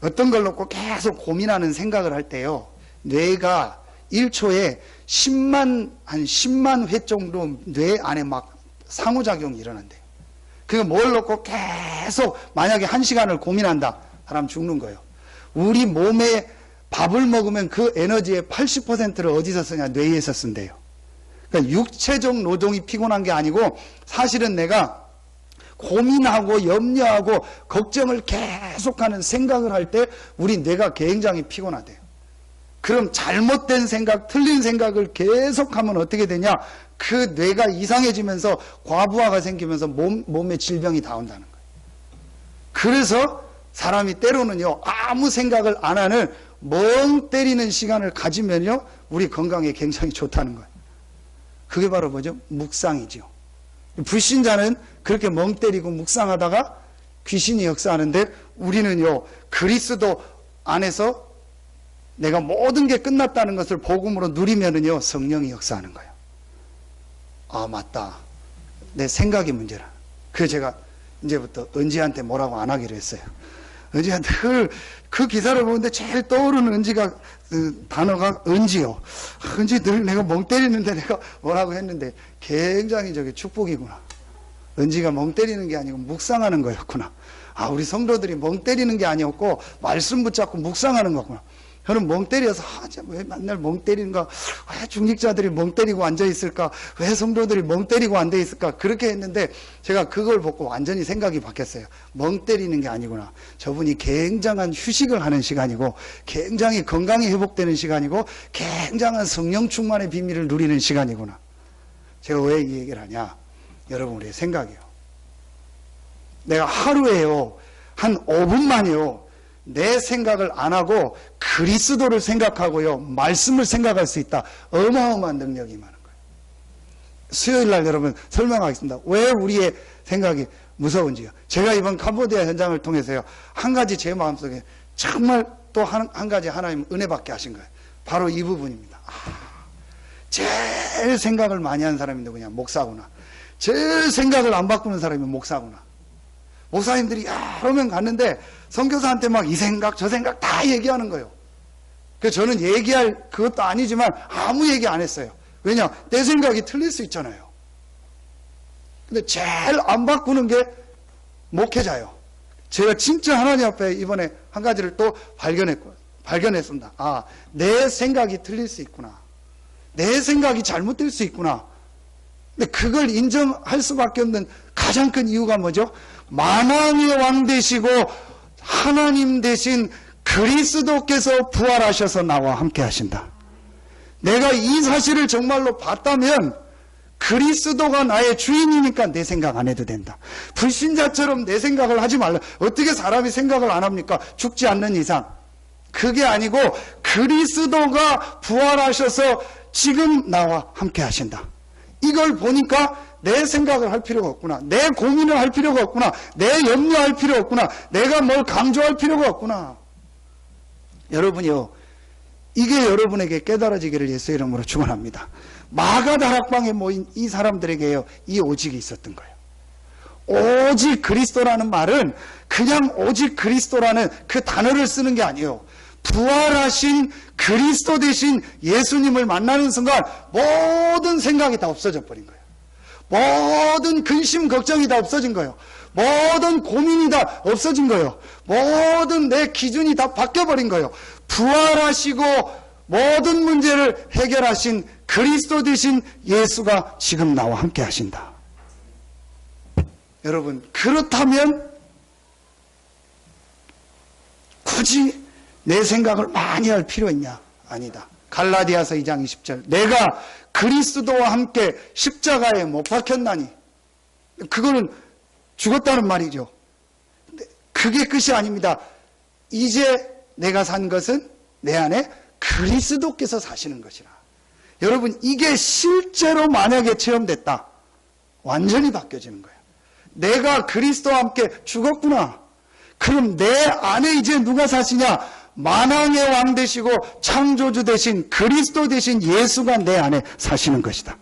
어떤 걸 놓고 계속 고민하는 생각을 할 때요, 뇌가 1초에 10만 회 정도 뇌 안에 막 상호작용이 일어난대요. 그게 뭘 놓고 계속 만약에 1시간을 고민한다. 사람 죽는 거예요. 우리 몸에 밥을 먹으면 그 에너지의 80%를 어디서 쓰냐? 뇌에서 쓴대요. 그러니까 육체적 노동이 피곤한 게 아니고 사실은 내가 고민하고 염려하고 걱정을 계속하는 생각을 할 때 우리 뇌가 굉장히 피곤하대요. 그럼 잘못된 생각, 틀린 생각을 계속하면 어떻게 되냐? 그 뇌가 이상해지면서 과부하가 생기면서 몸에 질병이 다 온다는 거예요. 그래서 사람이 때로는요, 아무 생각을 안 하는 멍 때리는 시간을 가지면요, 우리 건강에 굉장히 좋다는 거예요. 그게 바로 뭐죠? 묵상이죠. 불신자는 그렇게 멍 때리고 묵상하다가 귀신이 역사하는데, 우리는요, 그리스도 안에서 내가 모든 게 끝났다는 것을 복음으로 누리면은요, 성령이 역사하는 거예요. 아, 맞다. 내 생각이 문제라. 그래서 제가 이제부터 은지한테 뭐라고 안 하기로 했어요. 은지한테 그 기사를 보는데 제일 떠오르는 은지가, 단어가 은지요. 은지 늘 내가 멍 때리는데 내가 뭐라고 했는데 굉장히 저게 축복이구나. 은지가 멍 때리는 게 아니고 묵상하는 거였구나. 아, 우리 성도들이 멍 때리는 게 아니었고 말씀 붙잡고 묵상하는 거구나. 저는 멍 때려서 왜 맨날 멍 때리는가? 왜 중직자들이 멍 때리고 앉아 있을까? 왜 성도들이 멍 때리고 앉아 있을까? 그렇게 했는데 제가 그걸 보고 완전히 생각이 바뀌었어요. 멍 때리는 게 아니구나. 저분이 굉장한 휴식을 하는 시간이고 굉장히 건강이 회복되는 시간이고 굉장한 성령 충만의 비밀을 누리는 시간이구나. 제가 왜 이 얘기를 하냐? 여러분, 우리의 생각이요. 내가 하루에요, 한 5분만이요, 내 생각을 안 하고 그리스도를 생각하고요, 말씀을 생각할 수 있다. 어마어마한 능력이 많은 거예요. 수요일 날 여러분 설명하겠습니다. 왜 우리의 생각이 무서운지요. 제가 이번 캄보디아 현장을 통해서요, 한 가지 제 마음속에 정말 또 한 가지 하나님 은혜 받게 하신 거예요. 바로 이 부분입니다. 제일 생각을 많이 하는 사람이 누구냐? 목사구나. 제일 생각을 안 바꾸는 사람이 목사구나. 목사님들이 여러 명 갔는데 선교사한테 막 이 생각 저 생각 다 얘기하는 거예요. 그래서 저는 얘기할 그것도 아니지만 아무 얘기 안 했어요. 왜냐? 내 생각이 틀릴 수 있잖아요. 근데 제일 안 바꾸는 게 목회자예요. 제가 진짜 하나님 앞에 이번에 한 가지를 또 발견했습니다. 아, 내 생각이 틀릴 수 있구나. 내 생각이 잘못될 수 있구나. 근데 그걸 인정할 수밖에 없는 가장 큰 이유가 뭐죠? 만왕의 왕 되시고 하나님 되신 그리스도께서 부활하셔서 나와 함께 하신다. 내가 이 사실을 정말로 봤다면 그리스도가 나의 주인이니까 내 생각 안 해도 된다. 불신자처럼 내 생각을 하지 말라. 어떻게 사람이 생각을 안 합니까? 죽지 않는 이상. 그게 아니고 그리스도가 부활하셔서 지금 나와 함께 하신다. 이걸 보니까 내 생각을 할 필요가 없구나. 내 고민을 할 필요가 없구나. 내 염려할 필요 없구나. 내가 뭘 강조할 필요가 없구나. 여러분이요, 이게 여러분에게 깨달아지기를 예수의 이름으로 축원합니다. 마가다락방에 모인 이 사람들에게요, 이 오직이 있었던 거예요. 오직 그리스도라는 말은 그냥 오직 그리스도라는 그 단어를 쓰는 게 아니에요. 부활하신 그리스도 대신 예수님을 만나는 순간 모든 생각이 다 없어져 버린 거예요. 모든 근심 걱정이 다 없어진 거예요. 모든 고민이 다 없어진 거예요. 모든 내 기준이 다 바뀌어버린 거예요. 부활하시고 모든 문제를 해결하신 그리스도 되신 예수가 지금 나와 함께 하신다. 여러분, 그렇다면 굳이 내 생각을 많이 할 필요 있냐? 아니다. 갈라디아서 2장 20절. 내가 그리스도와 함께 십자가에 못 박혔나니. 그거는 죽었다는 말이죠. 그게 끝이 아닙니다. 이제 내가 산 것은 내 안에 그리스도께서 사시는 것이라. 여러분, 이게 실제로 만약에 체험됐다. 완전히 바뀌어지는 거예요. 내가 그리스도와 함께 죽었구나. 그럼 내 안에 이제 누가 사시냐? 만왕의 왕 되시고 창조주 되신 그리스도 되신 예수가 내 안에 사시는 것이다.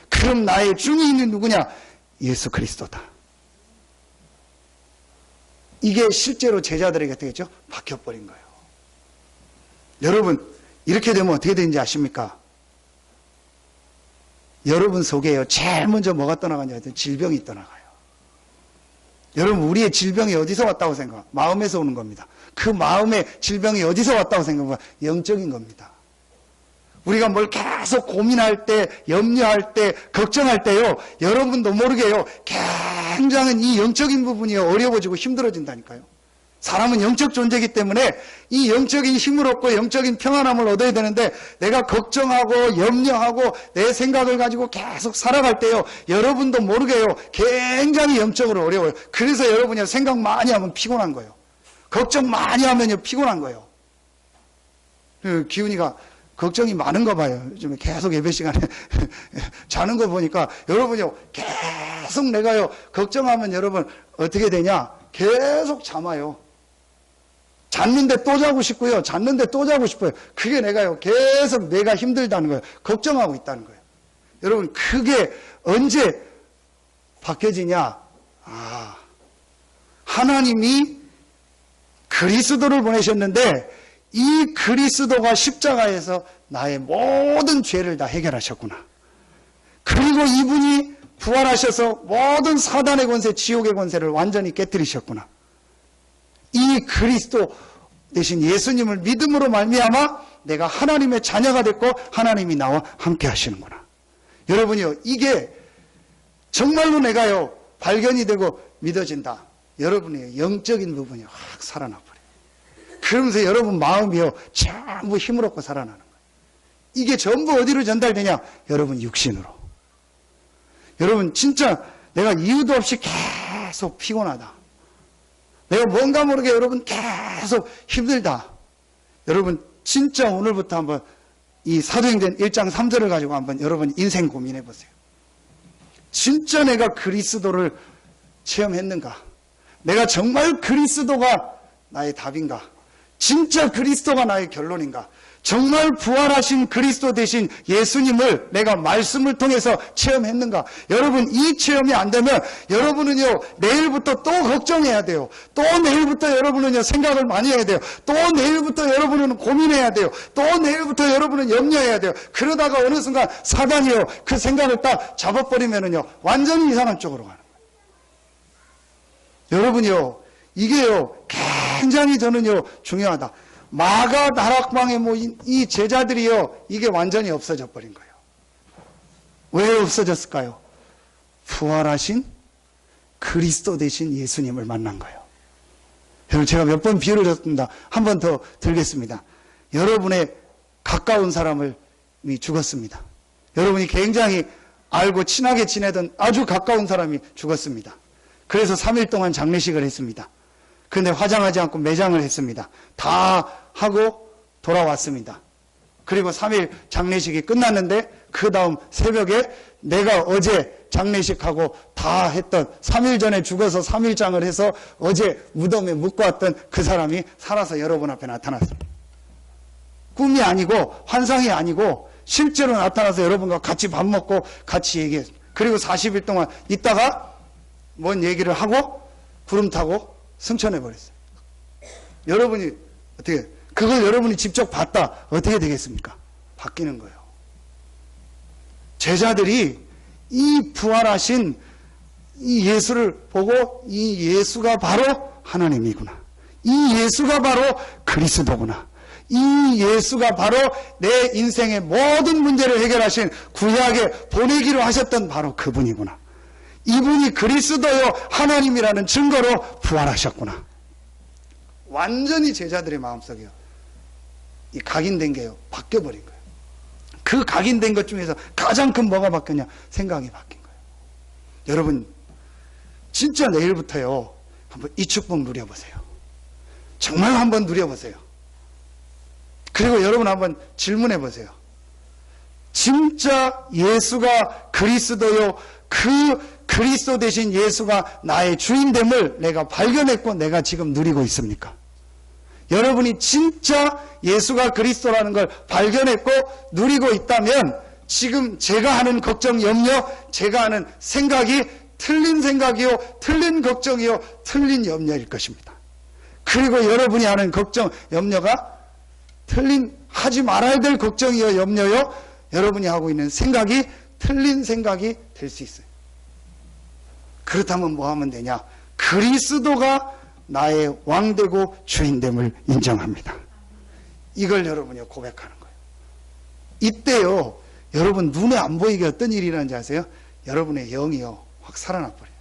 그럼 나의 주인이 누구냐? 예수 그리스도다. 이게 실제로 제자들에게 어떻게 했죠? 바뀌어버린 거예요. 여러분, 이렇게 되면 어떻게 되는지 아십니까? 여러분 속에요, 제일 먼저 뭐가 떠나가냐? 질병이 떠나가요. 여러분, 우리의 질병이 어디서 왔다고 생각해요? 마음에서 오는 겁니다. 그 마음의 질병이 어디서 왔다고 생각해요? 영적인 겁니다. 우리가 뭘 계속 고민할 때, 염려할 때, 걱정할 때요, 여러분도 모르게요, 굉장히 이 영적인 부분이 어려워지고 힘들어진다니까요. 사람은 영적 존재이기 때문에 이 영적인 힘을 얻고 영적인 평안함을 얻어야 되는데, 내가 걱정하고 염려하고 내 생각을 가지고 계속 살아갈 때요, 여러분도 모르게요, 굉장히 영적으로 어려워요. 그래서 여러분이 생각 많이 하면 피곤한 거예요. 걱정 많이 하면요, 피곤한 거예요. 기훈이가 걱정이 많은가 봐요. 요즘에 계속 예배 시간에 자는 거 보니까 여러분요, 계속 내가요, 걱정하면 여러분 어떻게 되냐? 계속 잠아요. 잤는데 또 자고 싶고요. 잤는데 또 자고 싶어요. 그게 내가요, 계속 내가 힘들다는 거예요. 걱정하고 있다는 거예요. 여러분, 그게 언제 바뀌어지냐? 하나님이 그리스도를 보내셨는데 이 그리스도가 십자가에서 나의 모든 죄를 다 해결하셨구나. 그리고 이분이 부활하셔서 모든 사단의 권세, 지옥의 권세를 완전히 깨뜨리셨구나. 이 그리스도 대신 예수님을 믿음으로 말미암아 내가 하나님의 자녀가 됐고 하나님이 나와 함께 하시는구나. 여러분이요, 이게 정말로 내가요, 발견이 되고 믿어진다. 여러분의 영적인 부분이 확 살아나 버려요. 그러면서 여러분 마음이요, 전부 힘을 얻고 살아나는 거예요. 이게 전부 어디로 전달되냐? 여러분 육신으로. 여러분, 진짜 내가 이유도 없이 계속 피곤하다. 내가 뭔가 모르게 여러분 계속 힘들다. 여러분, 진짜 오늘부터 한번 이 사도행전 1장 3절을 가지고 한번 여러분 인생 고민해 보세요. 진짜 내가 그리스도를 체험했는가? 내가 정말 그리스도가 나의 답인가? 진짜 그리스도가 나의 결론인가? 정말 부활하신 그리스도 대신 예수님을 내가 말씀을 통해서 체험했는가? 여러분, 이 체험이 안 되면 여러분은요, 내일부터 또 걱정해야 돼요. 또 내일부터 여러분은요, 생각을 많이 해야 돼요. 또 내일부터 여러분은 고민해야 돼요. 또 내일부터 여러분은 염려해야 돼요. 그러다가 어느 순간 사단이요, 그 생각을 딱 잡아버리면은요, 완전히 이상한 쪽으로 가는 거예요. 여러분이요, 이게요, 굉장히 저는요, 중요하다. 마가 다락방에 모인 이 제자들이요, 이게 완전히 없어져 버린 거예요. 왜 없어졌을까요? 부활하신 그리스도 대신 예수님을 만난 거예요. 여러분, 제가 몇 번 비유를 줬습니다. 한 번 더 들겠습니다. 여러분의 가까운 사람이 죽었습니다. 여러분이 굉장히 알고 친하게 지내던 아주 가까운 사람이 죽었습니다. 그래서 3일 동안 장례식을 했습니다. 그런데 화장하지 않고 매장을 했습니다. 다 하고 돌아왔습니다. 그리고 3일 장례식이 끝났는데 그 다음 새벽에 내가 어제 장례식하고 다 했던 3일 전에 죽어서 3일장을 해서 어제 무덤에 묻고 왔던 그 사람이 살아서 여러분 앞에 나타났습니다. 꿈이 아니고 환상이 아니고 실제로 나타나서 여러분과 같이 밥 먹고 같이 얘기했습니다. 그리고 40일 동안 있다가 뭔 얘기를 하고 구름 타고 승천해 버렸어요. 여러분이 어떻게, 그걸 여러분이 직접 봤다, 어떻게 되겠습니까? 바뀌는 거예요. 제자들이 이 부활하신 이 예수를 보고 이 예수가 바로 하나님이구나, 이 예수가 바로 그리스도구나, 이 예수가 바로 내 인생의 모든 문제를 해결하신 구약에 보내기로 하셨던 바로 그분이구나, 이분이 그리스도요 하나님이라는 증거로 부활하셨구나. 완전히 제자들의 마음속에요, 이 각인된 게요, 바뀌어버린 거예요. 그 각인된 것 중에서 가장 큰 뭐가 바뀌었냐? 생각이 바뀐 거예요. 여러분, 진짜 내일부터요, 한번 이 축복 누려보세요. 정말 한번 누려보세요. 그리고 여러분 한번 질문해 보세요. 진짜 예수가 그리스도요, 그 그리스도 대신 예수가 나의 주인됨을 내가 발견했고 내가 지금 누리고 있습니까? 여러분이 진짜 예수가 그리스도라는 걸 발견했고 누리고 있다면 지금 제가 하는 걱정, 염려, 제가 하는 생각이 틀린 생각이요, 틀린 걱정이요, 틀린 염려일 것입니다. 그리고 여러분이 하는 걱정, 염려가 틀린, 하지 말아야 될 걱정이요, 염려요, 여러분이 하고 있는 생각이 틀린 생각이 될 수 있어요. 그렇다면 뭐 하면 되냐? 그리스도가 나의 왕되고 주인됨을 인정합니다. 이걸 여러분이 고백하는 거예요. 이때요, 여러분 눈에 안 보이게 어떤 일이 일어나는지 아세요? 여러분의 영이요, 확 살아나 버려요.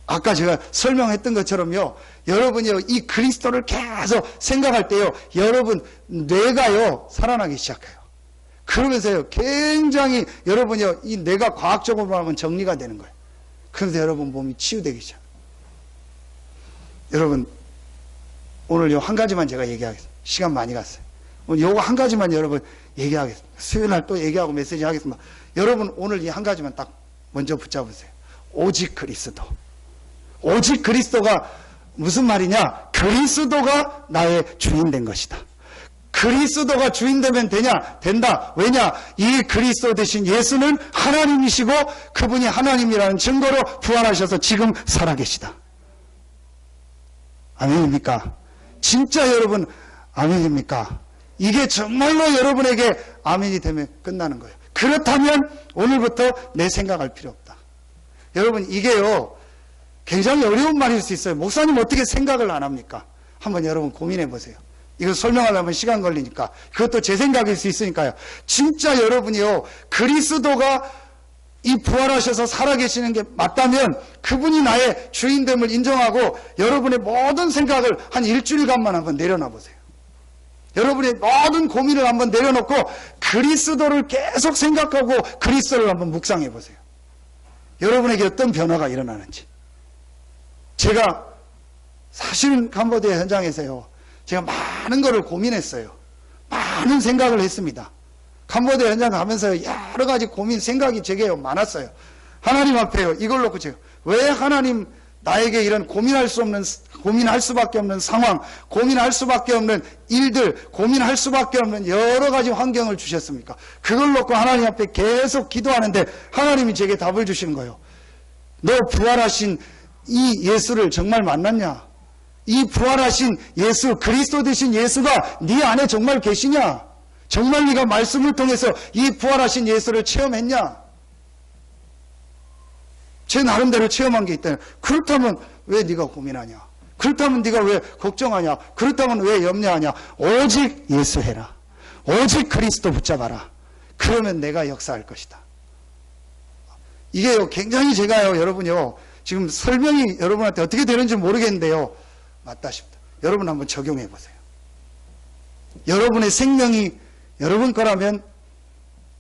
아까 제가 설명했던 것처럼요, 여러분이요, 이 그리스도를 계속 생각할 때요, 여러분 뇌가요, 살아나기 시작해요. 그러면서요, 굉장히 여러분이요, 이 뇌가 과학적으로 하면 정리가 되는 거예요. 그러면서 여러분 몸이 치유되기 시작해요. 여러분, 오늘 요 한 가지만 제가 얘기하겠습니다. 시간 많이 갔어요. 오늘 요거 한 가지만 여러분 얘기하겠습니다. 수요일 날 또 얘기하고 메시지 하겠습니다. 여러분, 오늘 이 한 가지만 딱 먼저 붙잡으세요. 오직 그리스도. 오직 그리스도가 무슨 말이냐? 그리스도가 나의 주인 된 것이다. 그리스도가 주인 되면 되냐? 된다. 왜냐? 이 그리스도 대신 예수는 하나님이시고 그분이 하나님이라는 증거로 부활하셔서 지금 살아계시다. 아멘입니까? 진짜 여러분 아멘입니까? 이게 정말로 여러분에게 아멘이 되면 끝나는 거예요. 그렇다면 오늘부터 내 생각할 필요 없다. 여러분, 이게요 굉장히 어려운 말일 수 있어요. 목사님 어떻게 생각을 안 합니까? 한번 여러분 고민해 보세요. 이거 설명하려면 시간 걸리니까. 그것도 제 생각일 수 있으니까요. 진짜 여러분이요, 그리스도가 이 부활하셔서 살아계시는 게 맞다면 그분이 나의 주인됨을 인정하고 여러분의 모든 생각을 한 일주일간만 한번 내려놔 보세요. 여러분의 모든 고민을 한번 내려놓고 그리스도를 계속 생각하고 그리스도를 한번 묵상해 보세요. 여러분에게 어떤 변화가 일어나는지. 제가 사실은 캄보디아 현장에서요, 제가 많은 거를 고민했어요. 많은 생각을 했습니다. 캄보디아 현장 가면서 여러 가지 고민, 생각이 제게 많았어요. 하나님 앞에요, 이걸 놓고 제가 왜 하나님 나에게 이런 고민할 수밖에 없는 상황, 고민할 수밖에 없는 일들, 고민할 수밖에 없는 여러 가지 환경을 주셨습니까? 그걸 놓고 하나님 앞에 계속 기도하는데 하나님이 제게 답을 주시는 거예요. 너 부활하신 이 예수를 정말 만났냐? 이 부활하신 예수, 그리스도 되신 예수가 네 안에 정말 계시냐? 정말 네가 말씀을 통해서 이 부활하신 예수를 체험했냐? 제 나름대로 체험한 게 있다면, 그렇다면 왜 네가 고민하냐? 그렇다면 네가 왜 걱정하냐? 그렇다면 왜 염려하냐? 오직 예수 해라. 오직 그리스도 붙잡아라. 그러면 내가 역사할 것이다. 이게요, 굉장히 제가요, 여러분요, 지금 설명이 여러분한테 어떻게 되는지 모르겠는데요, 맞다 싶다. 여러분 한번 적용해 보세요. 여러분의 생명이 여러분 거라면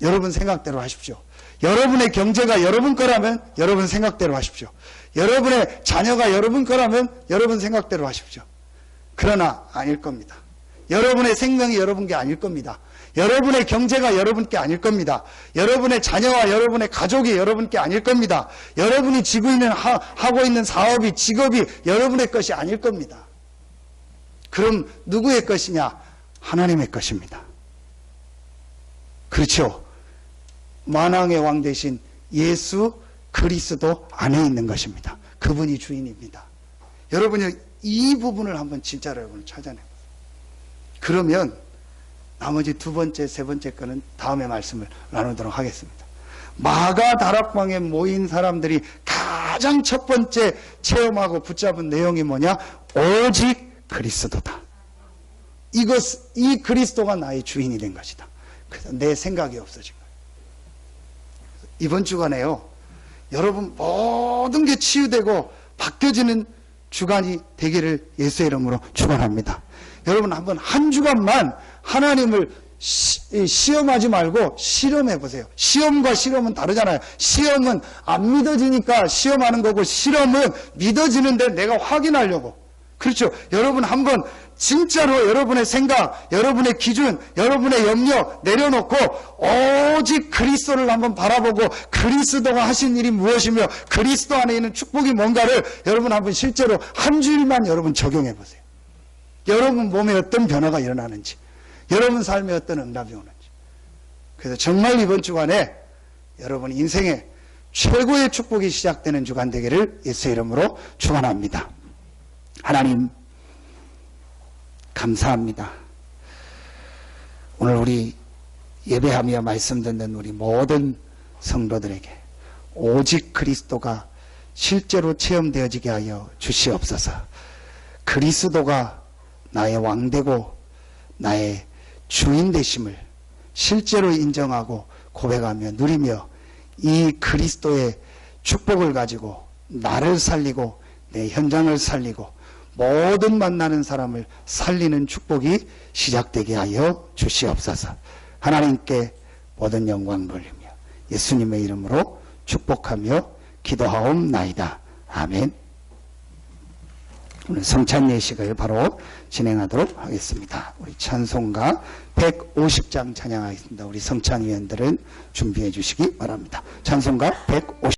여러분 생각대로 하십시오. 여러분의 경제가 여러분 거라면 여러분 생각대로 하십시오. 여러분의 자녀가 여러분 거라면 여러분 생각대로 하십시오. 그러나 아닐 겁니다. 여러분의 생명이 여러분 게 아닐 겁니다. 여러분의 경제가 여러분께 아닐 겁니다. 여러분의 자녀와 여러분의 가족이 여러분께 아닐 겁니다. 여러분이 하고 있는 사업이, 직업이 여러분의 것이 아닐 겁니다. 그럼 누구의 것이냐? 하나님의 것입니다. 그렇죠? 만왕의 왕 대신 예수 그리스도 안에 있는 것입니다. 그분이 주인입니다. 여러분이 이 부분을 한번 진짜로 여러분 찾아내요. 그러면 나머지 두 번째, 세 번째 거는 다음에 말씀을 나누도록 하겠습니다. 마가 다락방에 모인 사람들이 가장 첫 번째 체험하고 붙잡은 내용이 뭐냐? 오직 그리스도다. 이 그리스도가 나의 주인이 된 것이다. 그래서 내 생각이 없어진 거예요. 이번 주간에요, 여러분 모든 게 치유되고 바뀌어지는 주간이 되기를 예수의 이름으로 축원합니다. 여러분 한번 한 주간만 하나님을 시험하지 말고 실험해 보세요. 시험과 실험은 다르잖아요. 시험은 안 믿어지니까 시험하는 거고, 실험은 믿어지는데 내가 확인하려고. 그렇죠. 여러분 한번 진짜로 여러분의 생각, 여러분의 기준, 여러분의 염려 내려놓고 오직 그리스도를 한번 바라보고 그리스도가 하신 일이 무엇이며 그리스도 안에 있는 축복이 뭔가를 여러분 한번 실제로 한 주일만 여러분 적용해 보세요. 여러분 몸에 어떤 변화가 일어나는지, 여러분 삶에 어떤 응답이 오는지. 그래서 정말 이번 주간에 여러분 인생의 최고의 축복이 시작되는 주간 되기를 예수의 이름으로 축원합니다. 하나님 감사합니다. 오늘 우리 예배하며 말씀 듣는 우리 모든 성도들에게 오직 그리스도가 실제로 체험되어지게 하여 주시옵소서. 그리스도가 나의 왕되고 나의 주인 되심을 실제로 인정하고 고백하며 누리며 이 그리스도의 축복을 가지고 나를 살리고 내 현장을 살리고 모든 만나는 사람을 살리는 축복이 시작되게 하여 주시옵소서. 하나님께 모든 영광 돌리며 예수님의 이름으로 축복하며 기도하옵나이다. 아멘. 오늘 성찬 예식을 바로 진행하도록 하겠습니다. 우리 찬송가 150장 찬양하겠습니다. 우리 성찬위원들은 준비해 주시기 바랍니다. 찬송가 150